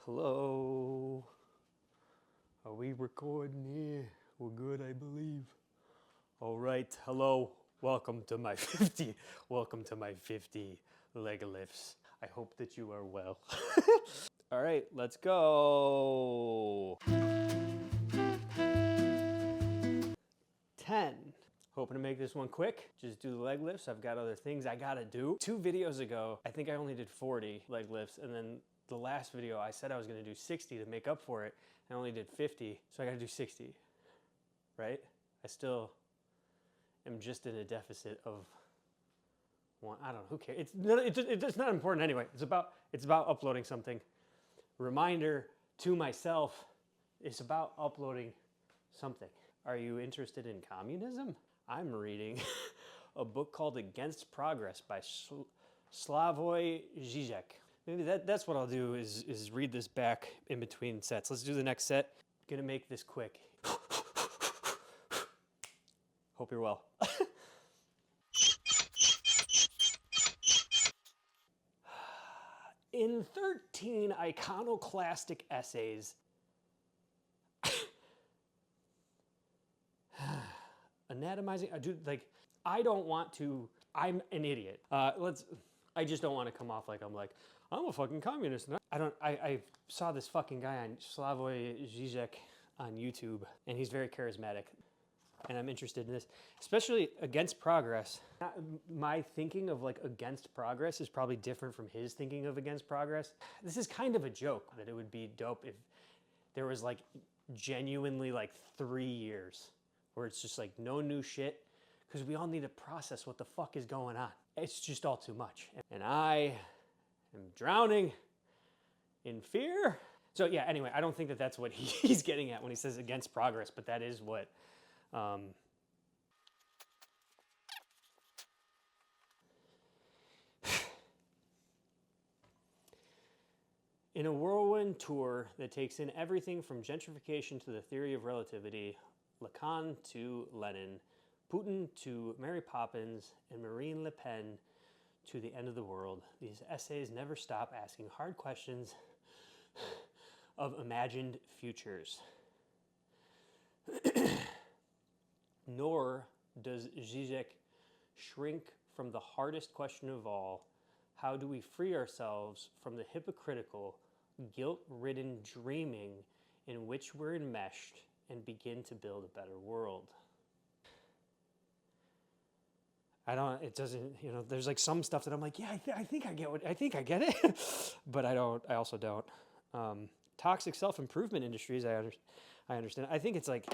Hello. Are we recording here? We're good, I believe. All right. Hello. Welcome to my 50. Welcome to my 50 leg lifts. I hope that you are well. All right, let's go. 10. Hoping to make this one quick. Just do the leg lifts. I've got other things I gotta do. 2 videos ago, I think I only did 40 leg lifts, and then the last video I said I was gonna do 60 to make up for it. I only did 50, so I gotta do 60, right? I still am just in a deficit of one. I don't know, who cares? It's not important anyway. It's about uploading something. Reminder to myself, it's about uploading something. Are you interested in communism? I'm reading a book called Against Progress by Slavoj Žižek. Maybe that's what I'll do is read this back in between sets. Let's do the next set. Gonna make this quick. Hope you're well. In 13 iconoclastic essays, anatomizing, dude, like, I don't want to, I'm an idiot. I just don't want to come off like I'm a fucking communist. I saw this fucking guy on Slavoj Žižek on YouTube, and he's very charismatic, and I'm interested in this, especially Against Progress. My thinking of like Against Progress is probably different from his thinking of Against Progress. This is kind of a joke that it would be dope if there was like genuinely like 3 years where it's just like no new shit, because we all need to process what the fuck is going on. It's just all too much. And I am drowning in fear. So yeah, anyway, I don't think that that's what he's getting at when he says Against Progress, but that is what, in a whirlwind tour that takes in everything from gentrification to the theory of relativity, Lacan to Lenin, Putin to Mary Poppins, and Marine Le Pen to the end of the world, these essays never stop asking hard questions of imagined futures. Nor does Žižek shrink from the hardest question of all: how do we free ourselves from the hypocritical, guilt-ridden dreaming in which we're enmeshed and begin to build a better world? It doesn't, there's like some stuff that I'm like, yeah, I think I get it, but I also don't. Toxic self-improvement industries, I understand. I think it's like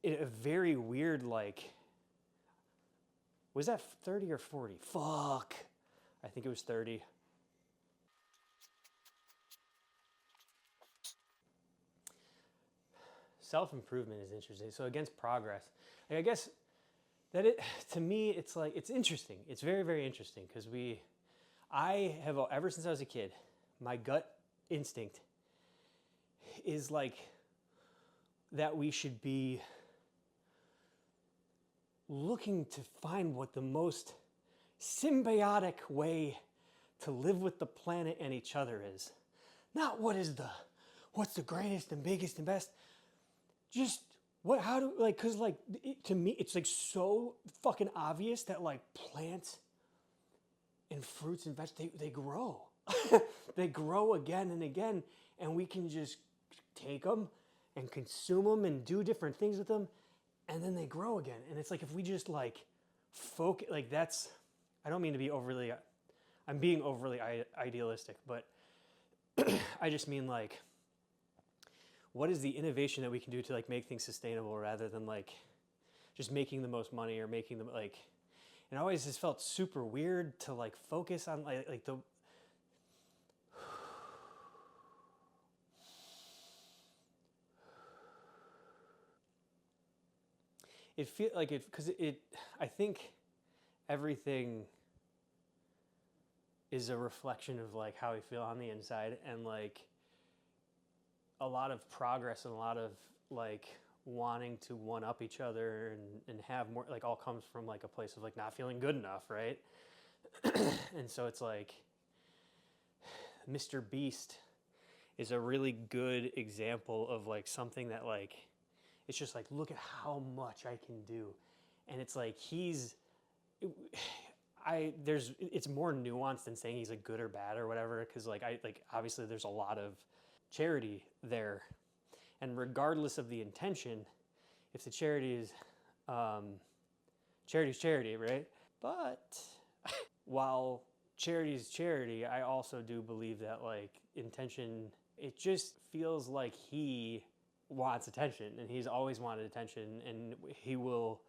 a very weird, like, was that 30 or 40? Fuck. I think it was 30. Self-improvement is interesting. So Against Progress, like, I guess that to me, it's like, it's interesting. It's very, very interesting because I have, ever since I was a kid, my gut instinct is like that we should be looking to find what the most symbiotic way to live with the planet and each other is. Not what's the greatest and biggest and best. Just cause like, to me, it's like so fucking obvious that like plants and fruits and vegetables, they grow. They grow again and again, and we can just take them and consume them and do different things with them, and then they grow again. And it's like, if we just like focus, like that's, I don't mean to be overly, I'm being overly idealistic, but I just mean like, what is the innovation that we can do to like make things sustainable rather than like just making the most money or making them like, and I always just felt super weird to like focus on like the, it feel like it, because I think everything is a reflection of like how we feel on the inside, and like a lot of progress and a lot of like wanting to one up each other and have more, like, all comes from like a place of like not feeling good enough, right? And so it's like Mr. Beast is a really good example of like something that like, it's just like, look at how much I can do. And it's like, it's more nuanced than saying he's a good or bad or whatever. Cause like, obviously there's a lot of charity there. And regardless of the intention, if the charity is, charity's charity, right? But while charity is charity, I also do believe that like intention, it just feels like he wants attention, and he's always wanted attention, and he will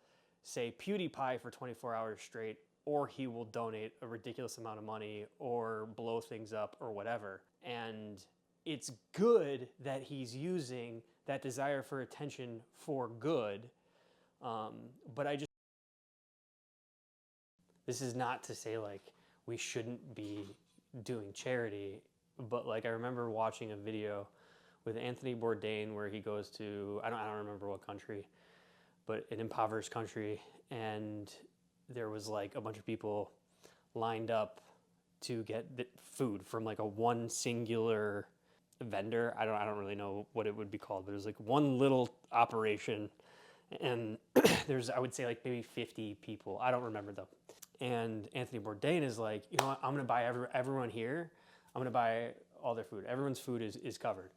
say PewDiePie for 24 hours straight, or he will donate a ridiculous amount of money or blow things up or whatever. And it's good that he's using that desire for attention for good. But this is not to say like we shouldn't be doing charity, but like I remember watching a video with Anthony Bourdain where he goes to, I don't remember what country, but an impoverished country, and there was like a bunch of people lined up to get food from like a one singular vendor. I don't really know what it would be called, but it was like one little operation, and there's, I would say like maybe 50 people. I don't remember though. And Anthony Bourdain is like, you know what, I'm gonna buy everyone here, I'm gonna buy all their food. Everyone's food is covered.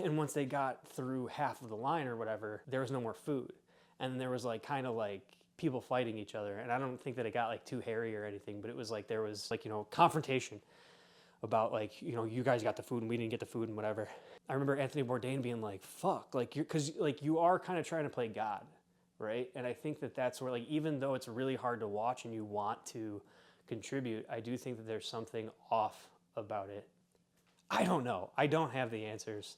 And once they got through half of the line or whatever, there was no more food. And there was like kind of like people fighting each other. And I don't think that it got like too hairy or anything, but it was like there was like, you know, confrontation about like, you know, you guys got the food and we didn't get the food and whatever. I remember Anthony Bourdain being like, fuck, like because like you are kind of trying to play God, right? And I think that that's where like, even though it's really hard to watch and you want to contribute, I do think that there's something off about it. I don't know. I don't have the answers.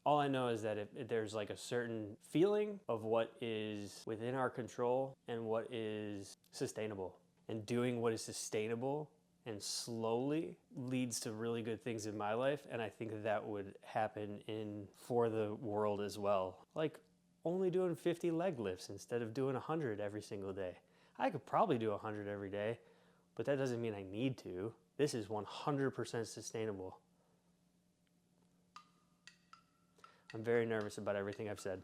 All I know is that if there's like a certain feeling of what is within our control and what is sustainable. And doing what is sustainable and slowly leads to really good things in my life. And I think that would happen for the world as well. Like only doing 50 leg lifts instead of doing 100 every single day. I could probably do 100 every day, but that doesn't mean I need to. This is 100% sustainable. I'm very nervous about everything I've said.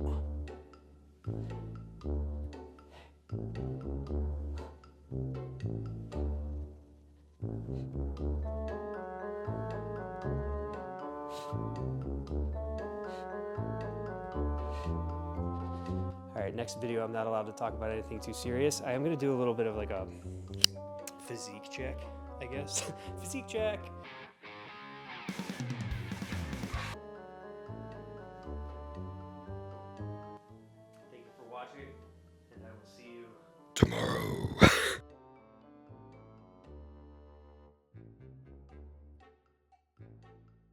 All right, next video, I'm not allowed to talk about anything too serious. I am gonna do a little bit of like a physique check, I guess. Physique check. Thank you for watching, and I will see you tomorrow.